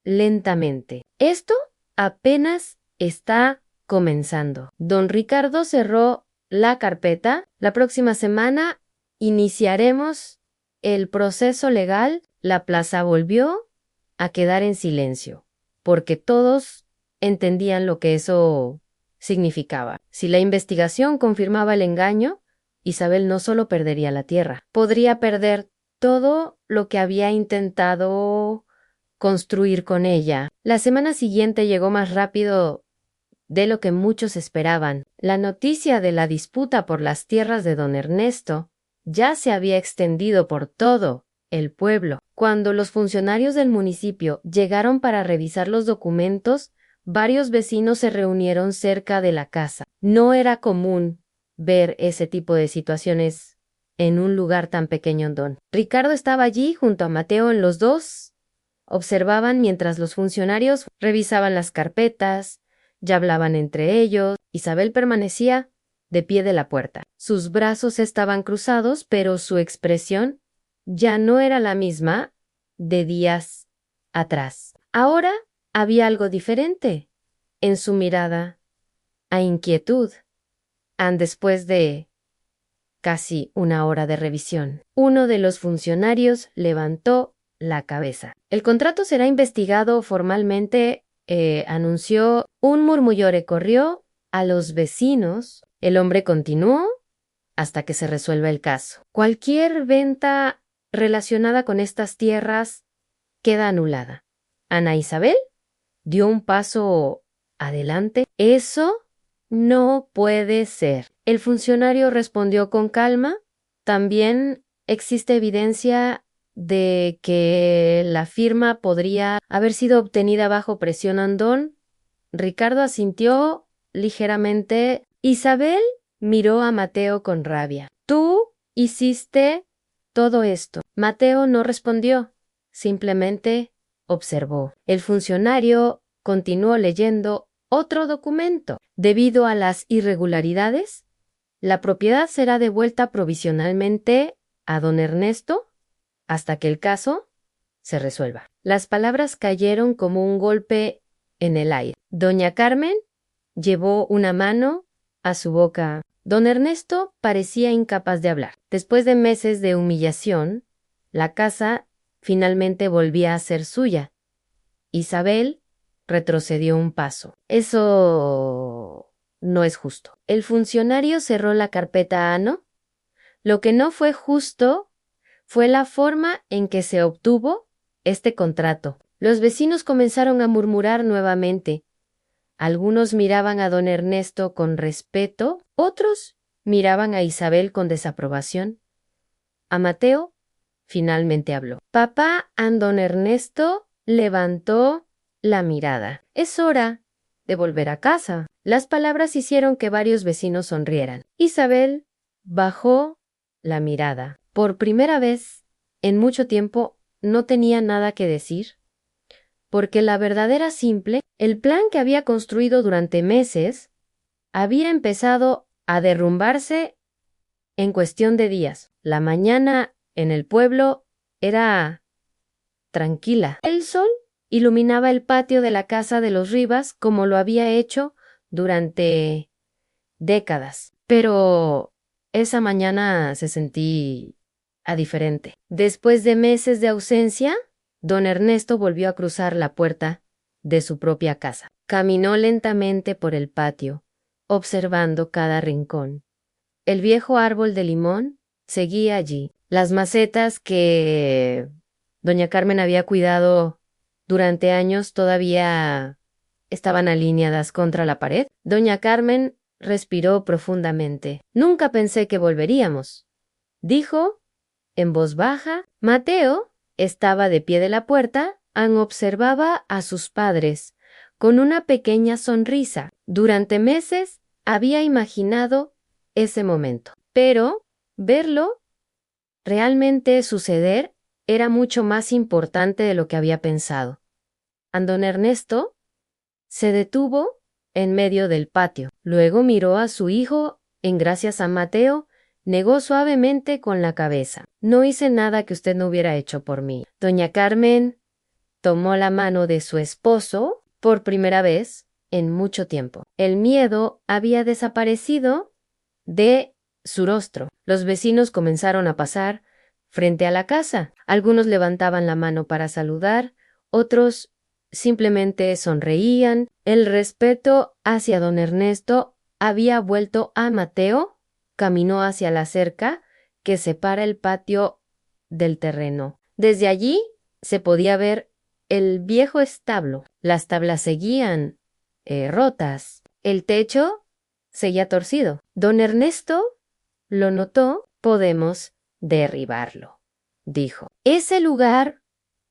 lentamente. Esto apenas está comenzando. Don Ricardo cerró la carpeta. La próxima semana iniciaremos el proceso legal. La plaza volvió a quedar en silencio, porque todos entendían lo que eso significaba. Si la investigación confirmaba el engaño, Isabel no solo perdería la tierra, podría perder todo lo que había intentado construir con ella. La semana siguiente llegó más rápido de lo que muchos esperaban. La noticia de la disputa por las tierras de don Ernesto ya se había extendido por todo el pueblo. Cuando los funcionarios del municipio llegaron para revisar los documentos, varios vecinos se reunieron cerca de la casa. No era común ver ese tipo de situaciones en un lugar tan pequeño. Don Ricardo estaba allí junto a Mateo. Los dos observaban mientras los funcionarios revisaban las carpetas, ya hablaban entre ellos. Isabel permanecía de pie de la puerta. Sus brazos estaban cruzados, pero su expresión ya no era la misma de días atrás. Ahora había algo diferente en su mirada a inquietud. Después de casi una hora de revisión, uno de los funcionarios levantó la cabeza. El contrato será investigado formalmente, anunció. Un murmullo recorrió a los vecinos. El hombre continuó hasta que se resuelva el caso. Cualquier venta relacionada con estas tierras queda anulada. Ana Isabel dio un paso adelante. Eso no puede ser. El funcionario respondió con calma. También existe evidencia de que la firma podría haber sido obtenida bajo presión a Don Ricardo asintió ligeramente. Isabel miró a Mateo con rabia. Tú hiciste todo esto. Mateo no respondió, simplemente observó. El funcionario continuó leyendo otro documento. Debido a las irregularidades, la propiedad será devuelta provisionalmente a don Ernesto hasta que el caso se resuelva. Las palabras cayeron como un golpe en el aire. Doña Carmen llevó una mano a su boca. Don Ernesto parecía incapaz de hablar. Después de meses de humillación, la casa finalmente volvía a ser suya. Isabel retrocedió un paso. Eso no es justo. El funcionario cerró la carpeta ANO. Lo que no fue justo fue la forma en que se obtuvo este contrato. Los vecinos comenzaron a murmurar nuevamente. Algunos miraban a don Ernesto con respeto, otros miraban a Isabel con desaprobación. A Mateo finalmente habló. Papá a don Ernesto levantó la mirada. Es hora de volver a casa. Las palabras hicieron que varios vecinos sonrieran. Isabel bajó la mirada. Por primera vez en mucho tiempo no tenía nada que decir, porque la verdad era simple. El plan que había construido durante meses había empezado a derrumbarse en cuestión de días. La mañana en el pueblo era tranquila. El sol iluminaba el patio de la casa de los Rivas como lo había hecho durante décadas. Pero esa mañana se sentía diferente. Después de meses de ausencia, don Ernesto volvió a cruzar la puerta de su propia casa. Caminó lentamente por el patio, observando cada rincón. El viejo árbol de limón seguía allí. Las macetas que doña Carmen había cuidado durante años todavía estaban alineadas contra la pared. Doña Carmen respiró profundamente. Nunca pensé que volveríamos, dijo en voz baja. Mateo estaba de pie de la puerta, observaba a sus padres con una pequeña sonrisa. Durante meses había imaginado ese momento, pero verlo realmente suceder era mucho más importante de lo que había pensado. Don Ernesto se detuvo en medio del patio. Luego miró a su hijo. En gracias a Mateo, negó suavemente con la cabeza. No hice nada que usted no hubiera hecho por mí. Doña Carmen tomó la mano de su esposo por primera vez en mucho tiempo. El miedo había desaparecido de su rostro. Los vecinos comenzaron a pasar frente a la casa. Algunos levantaban la mano para saludar, otros simplemente sonreían. El respeto hacia don Ernesto había vuelto a Mateo. Caminó hacia la cerca que separa el patio del terreno. Desde allí se podía ver el viejo establo. Las tablas seguían rotas. El techo seguía torcido. Don Ernesto lo notó. Podemos derribarlo, dijo. Ese lugar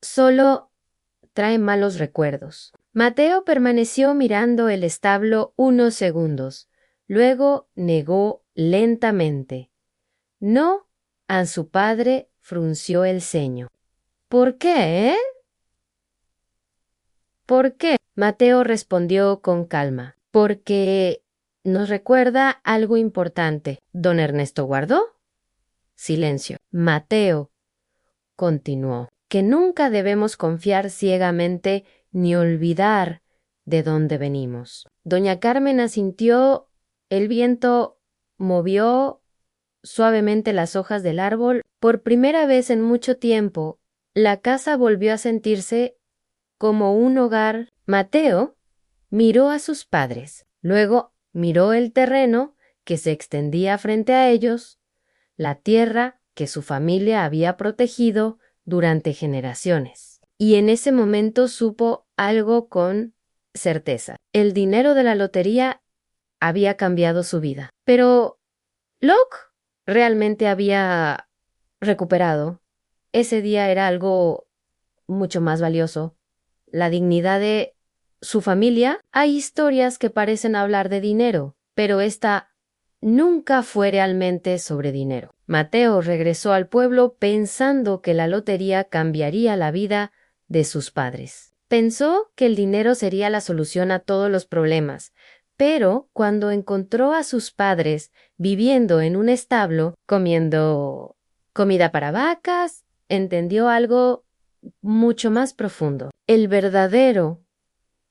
solo trae malos recuerdos. Mateo permaneció mirando el establo unos segundos. Luego negó lentamente. No, a su padre frunció el ceño. ¿Por qué? ¿Por qué? Mateo respondió con calma. Porque nos recuerda algo importante. ¿Don Ernesto guardó? Silencio. Mateo continuó. Que nunca debemos confiar ciegamente ni olvidar de dónde venimos. Doña Carmen asintió. El viento movió suavemente las hojas del árbol. Por primera vez en mucho tiempo, la casa volvió a sentirse como un hogar. Mateo miró a sus padres. Luego miró el terreno que se extendía frente a ellos, la tierra que su familia había protegido durante generaciones. Y en ese momento supo algo con certeza. El dinero de la lotería había cambiado su vida. Pero Locke realmente había recuperado ese día era algo mucho más valioso, la dignidad de su familia. Hay historias que parecen hablar de dinero, pero esta nunca fue realmente sobre dinero. Mateo regresó al pueblo pensando que la lotería cambiaría la vida de sus padres. Pensó que el dinero sería la solución a todos los problemas, pero cuando encontró a sus padres viviendo en un establo, comiendo comida para vacas, entendió algo mucho más profundo. El verdadero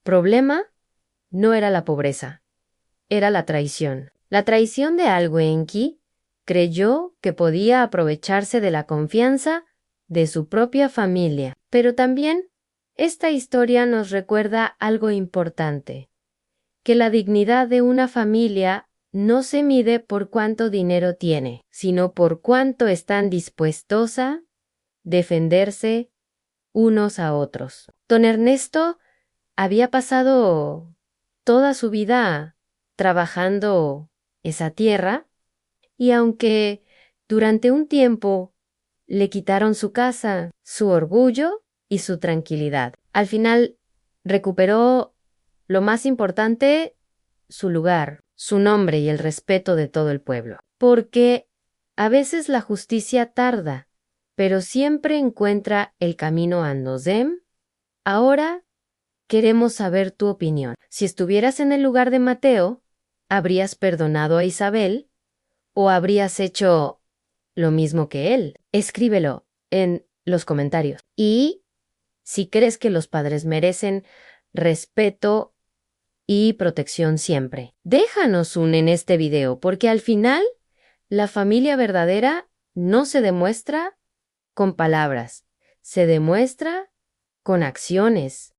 problema no era la pobreza, era la traición. La traición de Al-Wenki creyó que podía aprovecharse de la confianza de su propia familia. Pero también esta historia nos recuerda algo importante, que la dignidad de una familia no se mide por cuánto dinero tiene, sino por cuánto están dispuestos a defenderse unos a otros. Don Ernesto había pasado toda su vida trabajando esa tierra, y aunque durante un tiempo le quitaron su casa, su orgullo y su tranquilidad, al final recuperó lo más importante, su lugar, su nombre y el respeto de todo el pueblo. Porque a veces la justicia tarda, pero siempre encuentra el camino a Nozem. Ahora queremos saber tu opinión. Si estuvieras en el lugar de Mateo, ¿habrías perdonado a Isabel o habrías hecho lo mismo que él? Escríbelo en los comentarios. Y si crees que los padres merecen respeto y protección siempre, déjanos en este video, porque al final la familia verdadera no se demuestra con palabras, se demuestra con acciones.